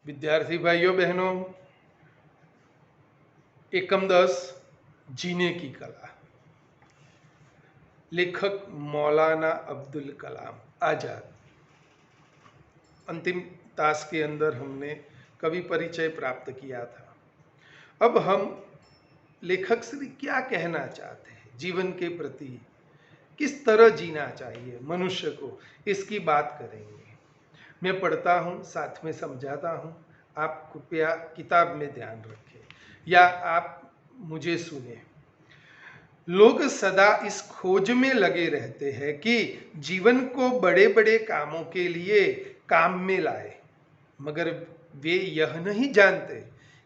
विद्यार्थी भाइयों बहनों, एकम 10 जीने की कला। लेखक मौलाना अब्दुल कलाम आजाद। अंतिम तास के अंदर हमने कवि परिचय प्राप्त किया था। अब हम लेखक श्री क्या कहना चाहते हैं जीवन के प्रति, किस तरह जीना चाहिए मनुष्य को, इसकी बात करेंगे। मैं पढ़ता हूँ, साथ में समझाता हूँ। आप कृपया किताब में ध्यान रखें या आप मुझे सुने। लोग सदा इस खोज में लगे रहते हैं कि जीवन को बड़े बड़े कामों के लिए काम में लाए, मगर वे यह नहीं जानते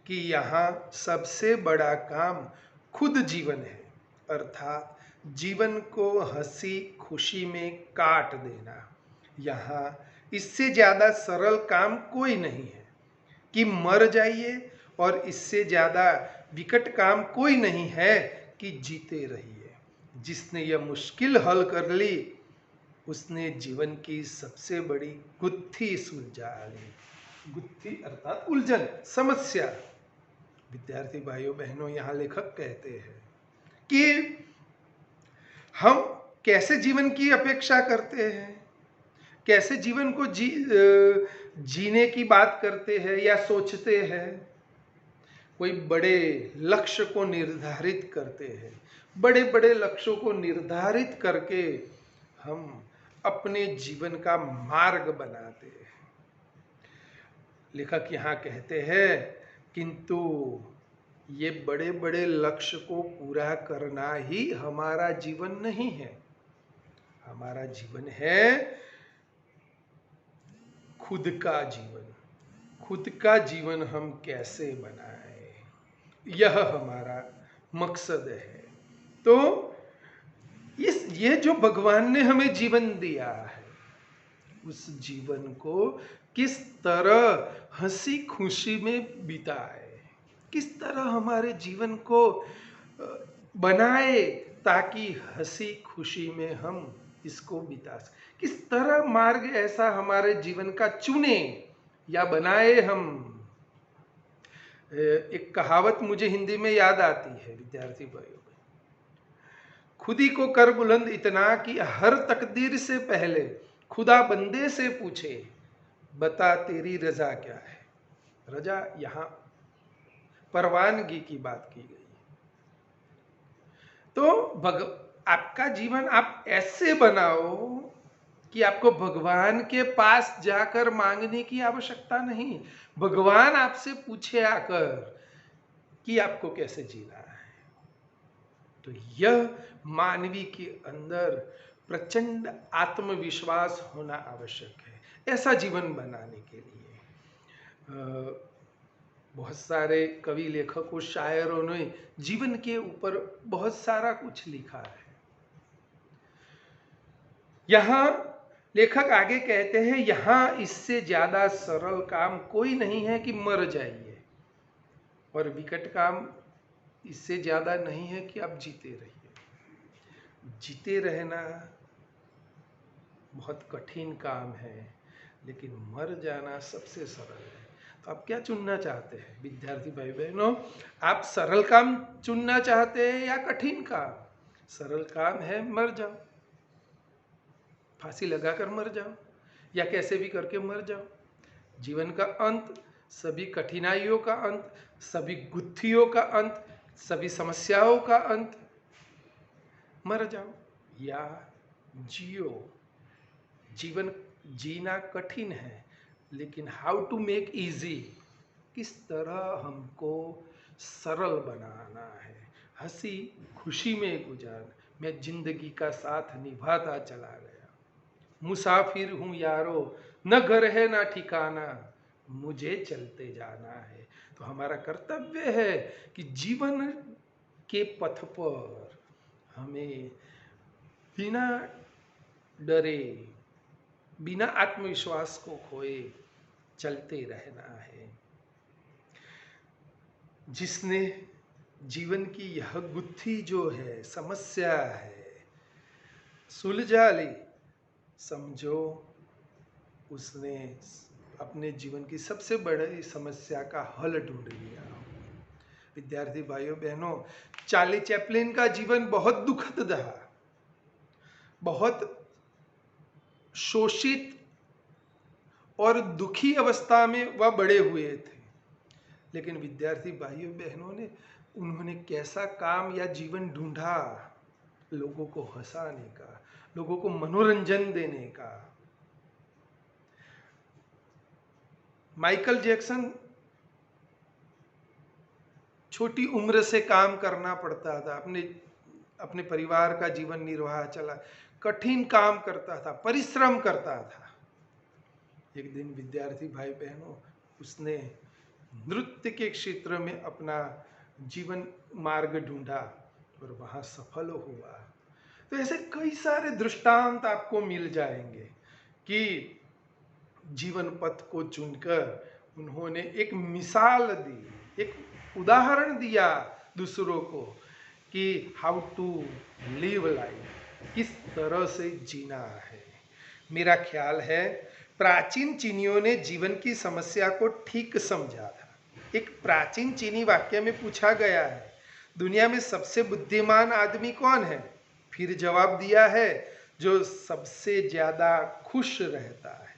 कि यहाँ सबसे बड़ा काम खुद जीवन है, अर्थात जीवन को हंसी खुशी में काट देना। यहाँ इससे ज़्यादा सरल काम कोई नहीं है कि मर जाइए, और इससे ज़्यादा विकट काम कोई नहीं है कि जीते रहिए। जिसने यह मुश्किल हल कर ली, उसने जीवन की सबसे बड़ी गुत्थी सुलझा ली। गुत्थी अर्थात उलझन, समस्या। विद्यार्थी भाइयों बहनों, यहाँ लेखक कहते हैं कि हम कैसे जीवन की अपेक्षा करते हैं, कैसे जीवन को जीने की बात करते हैं या सोचते हैं। कोई बड़े लक्ष्य को निर्धारित करते हैं, बड़े बड़े लक्ष्यों को निर्धारित करके हम अपने जीवन का मार्ग बनाते हैं। लेखक यहाँ कहते हैं, किंतु ये बड़े बड़े लक्ष्य को पूरा करना ही हमारा जीवन नहीं है। हमारा जीवन है खुद का जीवन। खुद का जीवन हम कैसे बनाएं, यह हमारा मकसद है। तो ये जो भगवान ने हमें जीवन दिया है, उस जीवन को किस तरह हंसी खुशी में बिताए, किस तरह हमारे जीवन को बनाए ताकि हंसी खुशी में हम इसको बिता सकें। किस तरह मार्ग ऐसा हमारे जीवन का चुने या बनाए हम। एक कहावत मुझे हिंदी में याद आती है विद्यार्थी भाइयों में, खुद ही को कर बुलंद इतना कि हर तकदीर से पहले खुदा बंदे से पूछे, बता तेरी रजा क्या है। रजा यहाँ परवानगी की बात की गई। तो आपका जीवन आप ऐसे बनाओ कि आपको भगवान के पास जाकर मांगने की आवश्यकता नहीं। भगवान आपसे पूछे आकर कि आपको कैसे जीना है। तो यह मानवी के अंदर प्रचंड आत्मविश्वास होना आवश्यक है ऐसा जीवन बनाने के लिए। बहुत सारे कवि लेखकों शायरों ने जीवन के ऊपर बहुत सारा कुछ लिखा है। यहाँ लेखक आगे कहते हैं, यहाँ इससे ज्यादा सरल काम कोई नहीं है कि मर जाइए, और विकट काम इससे ज्यादा नहीं है कि आप जीते रहिए। जीते रहना बहुत कठिन काम है, लेकिन मर जाना सबसे सरल है। तो आप क्या चुनना चाहते हैं विद्यार्थी भाई बहनों? आप सरल काम चुनना चाहते हैं या कठिन काम? सरल काम है मर जाओ, फांसी लगाकर मर जाओ या कैसे भी करके मर जाओ। जीवन का अंत, सभी कठिनाइयों का अंत, सभी गुत्थियों का अंत, सभी समस्याओं का अंत, मर जाओ या जियो। जीवन जीना कठिन है, लेकिन हाउ टू मेक इजी, किस तरह हमको सरल बनाना है, हंसी खुशी में गुजार। मैं जिंदगी का साथ निभाता चला गया, मुसाफिर हूँ यारो, न घर है ना ठिकाना, मुझे चलते जाना है। तो हमारा कर्तव्य है कि जीवन के पथ पर हमें बिना डरे, बिना आत्मविश्वास को खोए चलते रहना है। जिसने जीवन की यह गुत्थी जो है, समस्या है, सुलझा ली, समझो उसने अपने जीवन की सबसे बड़ी समस्या का हल ढूंढ लिया हो। विद्यार्थी भाइयों बहनों, चार्ली चैपलिन का जीवन बहुत दुखद रहा, बहुत शोषित और दुखी अवस्था में वह बड़े हुए थे। लेकिन विद्यार्थी भाइयों बहनों ने उन्होंने कैसा काम या जीवन ढूंढा, लोगों को हंसाने का, लोगों को मनोरंजन देने का। माइकल जैक्सन छोटी उम्र से काम करना पड़ता था, अपने परिवार का जीवन निर्वाह चला, कठिन काम करता था, परिश्रम करता था। एक दिन विद्यार्थी भाई बहनों, उसने नृत्य के क्षेत्र में अपना जीवन मार्ग ढूंढा और वहां सफल हुआ। तो ऐसे कई सारे दृष्टांत आपको मिल जाएंगे कि जीवन पथ को चुनकर उन्होंने एक मिसाल दी, एक उदाहरण दिया दूसरों को कि हाउ टू लिव लाइफ, किस तरह से जीना है। मेरा ख्याल है प्राचीन चीनियों ने जीवन की समस्या को ठीक समझा था। एक प्राचीन चीनी वाक्य में पूछा गया है, दुनिया में सबसे बुद्धिमान आदमी कौन है? फिर जवाब दिया है, जो सबसे ज्यादा खुश रहता है।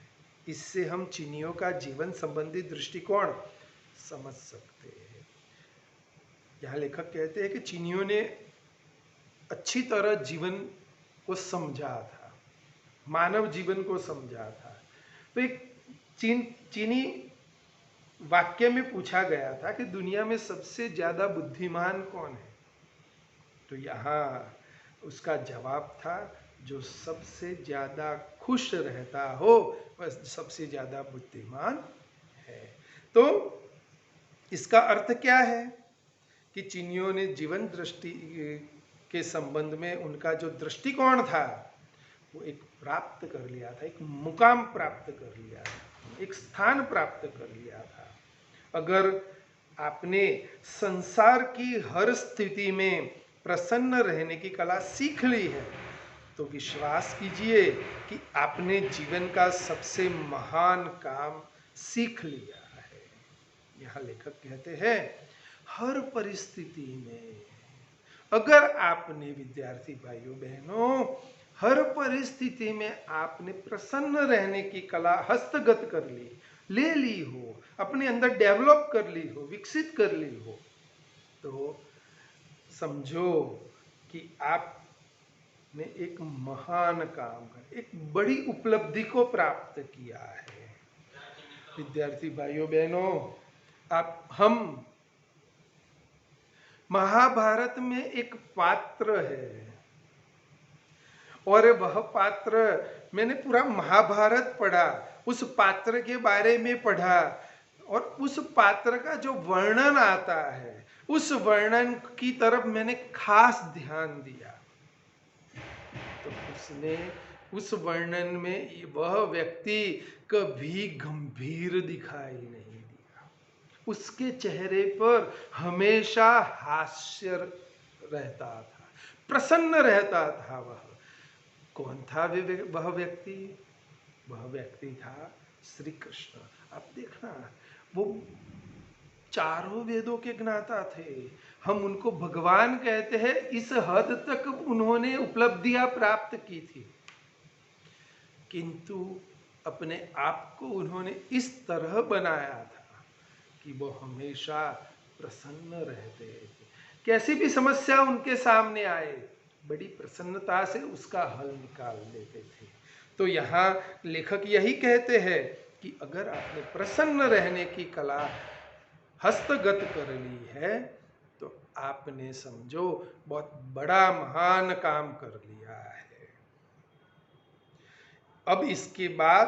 इससे हम चीनियों का जीवन संबंधी दृष्टिकोण समझ सकते हैं। यहाँ लेखक कहते हैं कि चीनियों ने अच्छी तरह जीवन को समझा था, मानव जीवन को समझा था। तो एक चीनी वाक्य में पूछा गया था कि दुनिया में सबसे ज्यादा बुद्धिमान कौन है? तो यहाँ उसका जवाब था, जो सबसे ज्यादा खुश रहता हो वह सबसे ज्यादा बुद्धिमान है। तो इसका अर्थ क्या है कि चीनियों ने जीवन दृष्टि के संबंध में उनका जो दृष्टिकोण था वो एक प्राप्त कर लिया था, एक मुकाम प्राप्त कर लिया था, एक स्थान प्राप्त कर लिया था। अगर आपने संसार की हर स्थिति में प्रसन्न रहने की कला सीख ली है तो विश्वास कीजिए कि आपने जीवन का सबसे महान काम सीख लिया है। यहाँ लेखक कहते हैं, हर परिस्थिति में अगर आपने, विद्यार्थी भाइयों बहनों, हर परिस्थिति में आपने प्रसन्न रहने की कला हस्तगत कर ली, ले ली हो, अपने अंदर डेवलप कर ली हो, विकसित कर ली हो, तो समझो कि आपने एक महान काम कर, एक बड़ी उपलब्धि को प्राप्त किया है। विद्यार्थी भाइयों बहनों, हम महाभारत में एक पात्र है और वह पात्र, मैंने पूरा महाभारत पढ़ा, उस पात्र के बारे में पढ़ा और उस पात्र का जो वर्णन आता है उस वर्णन की तरफ मैंने खास ध्यान दिया। तो उसने उस वर्णन में वह व्यक्ति कभी गंभीर दिखाई नहीं दिया, उसके चेहरे पर हमेशा हास्य रहता था, प्रसन्न रहता था। वह कौन था? वह व्यक्ति, वह व्यक्ति था श्री कृष्ण। आप देखना, वो चारों वेदों के ज्ञाता थे, हम उनको भगवान कहते हैं, इस हद तक उन्होंने उपलब्धियां प्राप्त की थी, किंतु अपने आप को उन्होंने इस तरह बनाया था कि वो हमेशा प्रसन्न रहते थे। कैसी भी समस्या उनके सामने आए, बड़ी प्रसन्नता से उसका हल निकाल लेते थे। तो यहाँ लेखक यही कहते हैं कि अगर आपने प्रसन्न रहने की कला हस्तगत कर ली है तो आपने समझो बहुत बड़ा महान काम कर लिया है। अब इसके बाद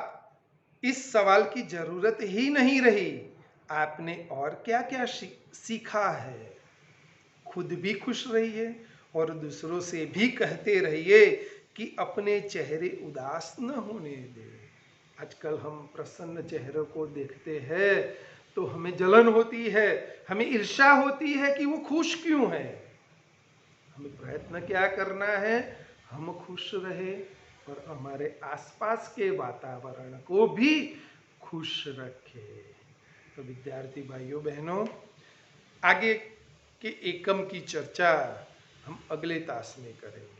इस सवाल की जरूरत ही नहीं रही, आपने और क्या क्या सीखा है। खुद भी खुश रहिए और दूसरों से भी कहते रहिए कि अपने चेहरे उदास न होने दें। आजकल हम प्रसन्न चेहरों को देखते हैं तो हमें जलन होती है, हमें ईर्ष्या होती है कि वो खुश क्यों है। हमें प्रयत्न क्या करना है, हम खुश रहे और हमारे आसपास के वातावरण को भी खुश रखे। तो विद्यार्थी भाइयों बहनों, आगे के एकम की चर्चा हम अगले तास में करेंगे।